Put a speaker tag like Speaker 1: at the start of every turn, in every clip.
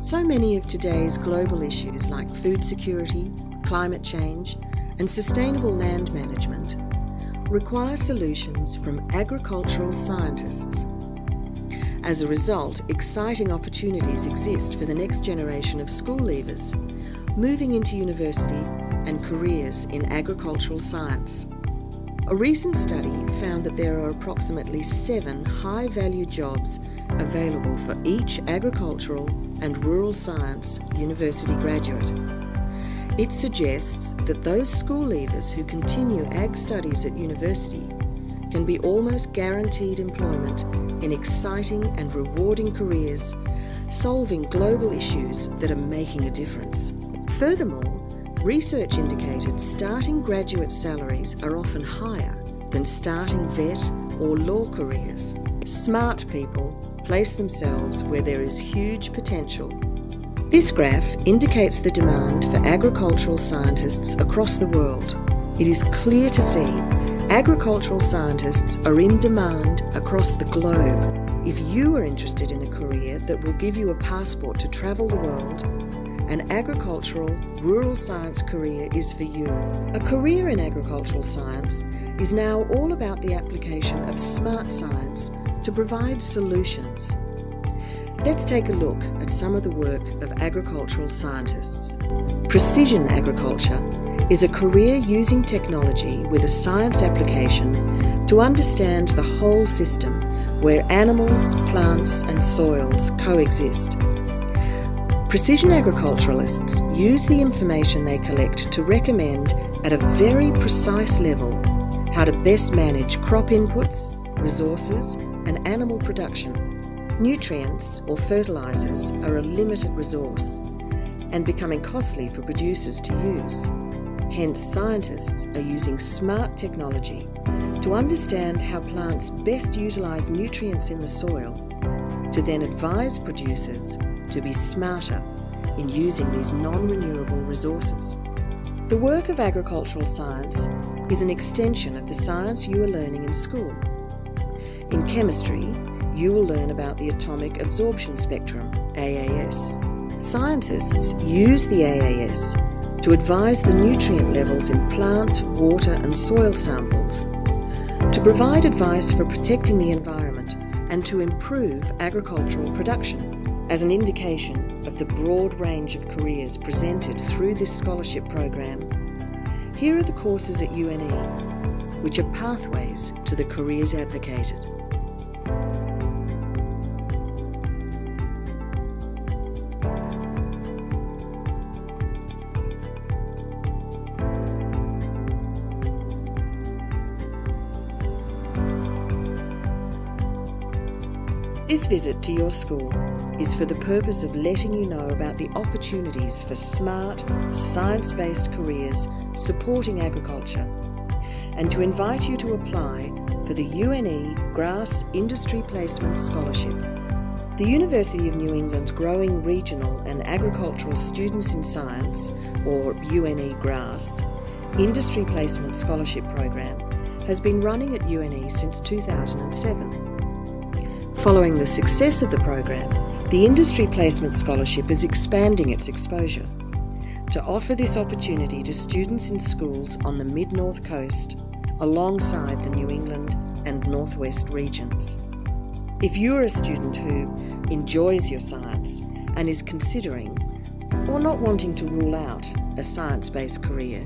Speaker 1: So many of today's global issues like food security, climate change, and sustainable land management require solutions from agricultural scientists. As a result, exciting opportunities exist for the next generation of school leavers moving into university and careers in agricultural science. A recent study found that there are approximately 7 high-value jobs available for each agricultural and rural science university graduate. It suggests that those school leavers who continue ag studies at university can be almost guaranteed employment in exciting and rewarding careers, solving global issues that are making a difference. Furthermore, research indicated starting graduate salaries are often higher than starting vet or law careers. Smart people place themselves where there is huge potential. This graph indicates the demand for agricultural scientists across the world. It is clear to see agricultural scientists are in demand across the globe. If you are interested in a career that will give you a passport to travel the world, an agricultural, rural science career is for you. A career in agricultural science is now all about the application of smart science to provide solutions. Let's take a look at some of the work of agricultural scientists. Precision agriculture is a career using technology with a science application to understand the whole system where animals, plants and soils coexist. Precision agriculturalists use the information they collect to recommend at a very precise level how to best manage crop inputs, resources and animal production. Nutrients or fertilisers are a limited resource and becoming costly for producers to use. Hence, scientists are using smart technology to understand how plants best utilise nutrients in the soil to then advise producers to be smarter in using these non-renewable resources. The work of agricultural science is an extension of the science you are learning in school. In chemistry, you will learn about the atomic absorption spectrum, AAS. Scientists use the AAS to advise the nutrient levels in plant, water and soil samples, to provide advice for protecting the environment and to improve agricultural production. As an indication of the broad range of careers presented through this scholarship program, here are the courses at UNE, which are pathways to the careers advocated. This visit to your school is for the purpose of letting you know about the opportunities for smart, science-based careers supporting agriculture and to invite you to apply for the UNE GRASS Industry Placement Scholarship. The University of New England's growing regional and agricultural students in science, or UNE GRASS, Industry Placement Scholarship Program has been running at UNE since 2007. Following the success of the program, the Industry Placement Scholarship is expanding its exposure to offer this opportunity to students in schools on the Mid-North Coast alongside the New England and Northwest regions. If you're a student who enjoys your science and is considering or not wanting to rule out a science-based career,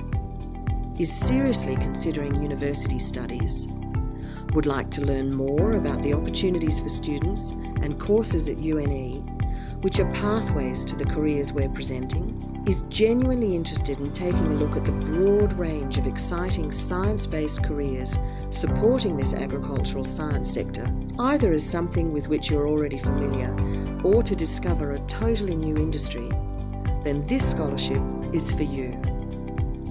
Speaker 1: is seriously considering university studies, would like to learn more about the opportunities for students and courses at UNE, which are pathways to the careers we're presenting, is genuinely interested in taking a look at the broad range of exciting science-based careers supporting this agricultural science sector, either as something with which you're already familiar or to discover a totally new industry, then this scholarship is for you.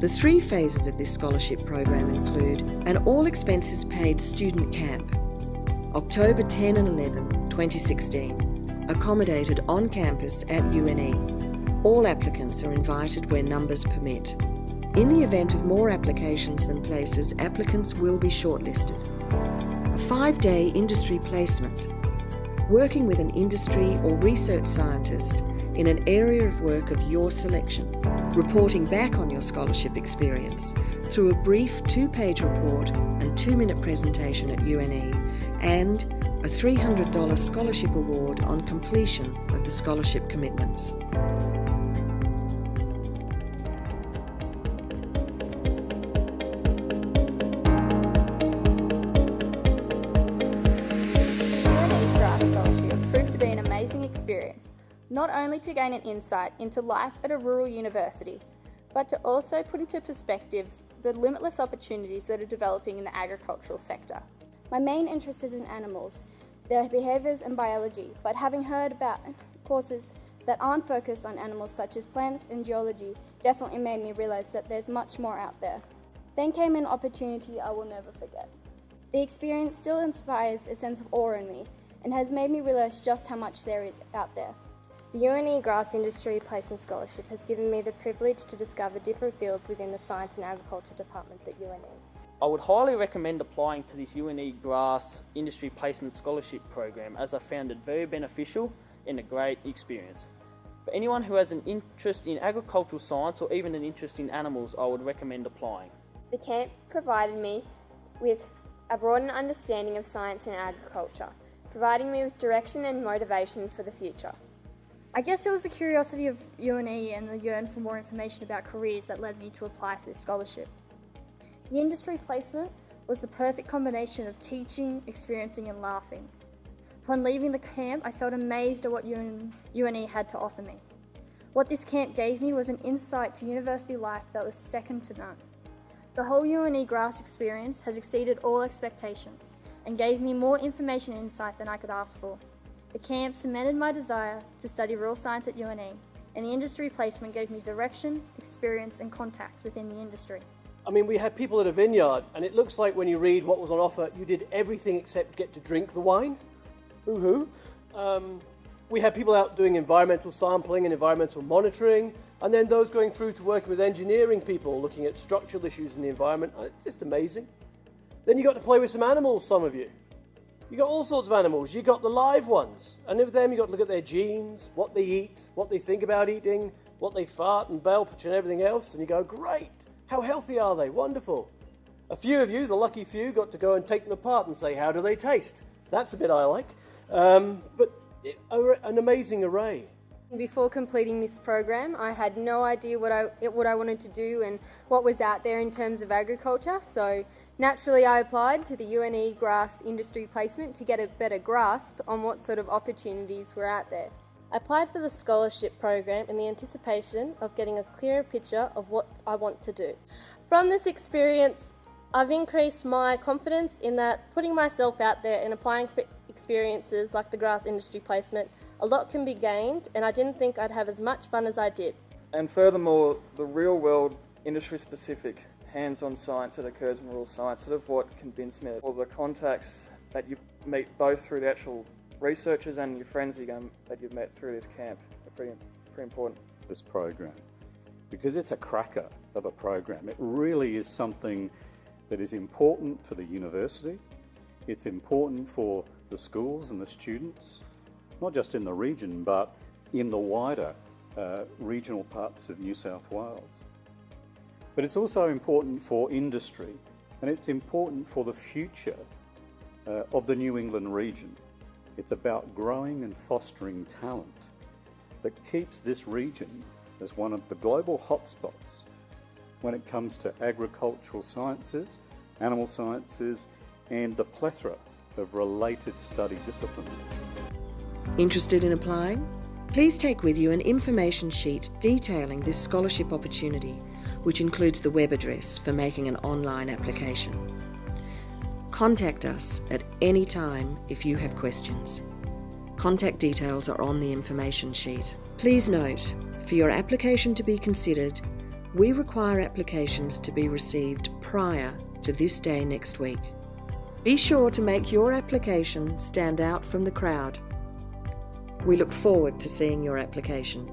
Speaker 1: The 3 phases of this scholarship program include an all-expenses-paid student camp, October 10 and 11, 2016, accommodated on campus at UNE. All applicants are invited where numbers permit. In the event of more applications than places, applicants will be shortlisted. A 5-day industry placement, working with an industry or research scientist in an area of work of your selection, reporting back on your scholarship experience through a brief 2-page report and 2-minute presentation at UNE, and a $300 scholarship award on completion of the scholarship commitments.
Speaker 2: UNE GRASS scholarship proved to be an amazing experience, not only to gain an insight into life at a rural university, but to also put into perspectives the limitless opportunities that are developing in the agricultural sector.
Speaker 3: My main interest is in animals, their behaviours and biology, but having heard about courses that aren't focused on animals such as plants and geology definitely made me realise that there's much more out there. Then came an opportunity I will never forget. The experience still inspires a sense of awe in me and has made me realise just how much there is out there.
Speaker 4: The UNE GRASS Industry Placement Scholarship has given me the privilege to discover different fields within the Science and Agriculture departments at UNE.
Speaker 5: I would highly recommend applying to this UNE GRASS Industry Placement Scholarship program, as I found it very beneficial and a great experience. For anyone who has an interest in agricultural science or even an interest in animals, I would recommend applying.
Speaker 4: The camp provided me with a broadened understanding of science and agriculture, providing me with direction and motivation for the future.
Speaker 3: I guess it was the curiosity of UNE and the yearn for more information about careers that led me to apply for this scholarship. The industry placement was the perfect combination of teaching, experiencing and laughing. Upon leaving the camp, I felt amazed at what UNE had to offer me. What this camp gave me was an insight to university life that was second to none. The whole UNE GRASS experience has exceeded all expectations and gave me more information and insight than I could ask for. The camp cemented my desire to study rural science at UNE, and the industry placement gave me direction, experience and contacts within the industry.
Speaker 6: I mean, we had people at a vineyard, and it looks like when you read what was on offer, you did everything except get to drink the wine. Woo-hoo. We had people out doing environmental sampling and environmental monitoring, and then those going through to working with engineering people, looking at structural issues in the environment. It's just amazing. Then you got to play with some animals, some of you. You got all sorts of animals. You got the live ones, and with them you got to look at their genes, what they eat, what they think about eating, what they fart and belch and everything else, and you go, great. How healthy are they? Wonderful. A few of you, the lucky few, got to go and take them apart and say, how do they taste? That's the bit I like. But an amazing array.
Speaker 4: Before completing this program, I had no idea what I wanted to do and what was out there in terms of agriculture. So naturally I applied to the UNE GRASS Industry Placement to get a better grasp on what sort of opportunities were out there. I applied for the scholarship program in the anticipation of getting a clearer picture of what I want to do. From this experience, I've increased my confidence in that putting myself out there and applying for experiences like the GRASS Industry Placement, a lot can be gained, and I didn't think I'd have as much fun as I did.
Speaker 7: And furthermore, the real-world, industry-specific, hands-on science that occurs in rural science, sort of what convinced me, all the contacts that you meet both through the actual researchers and your friends that you've met through this camp are pretty important.
Speaker 8: This program, because it's a cracker of a program. It really is something that is important for the university. It's important for the schools and the students, not just in the region, but in the wider regional parts of New South Wales. But it's also important for industry, and it's important for the future of the New England region. It's about growing and fostering talent that keeps this region as one of the global hotspots when it comes to agricultural sciences, animal sciences, and the plethora of related study disciplines.
Speaker 1: Interested in applying? Please take with you an information sheet detailing this scholarship opportunity, which includes the web address for making an online application. Contact us at any time if you have questions. Contact details are on the information sheet. Please note, for your application to be considered, we require applications to be received prior to this day next week. Be sure to make your application stand out from the crowd. We look forward to seeing your application.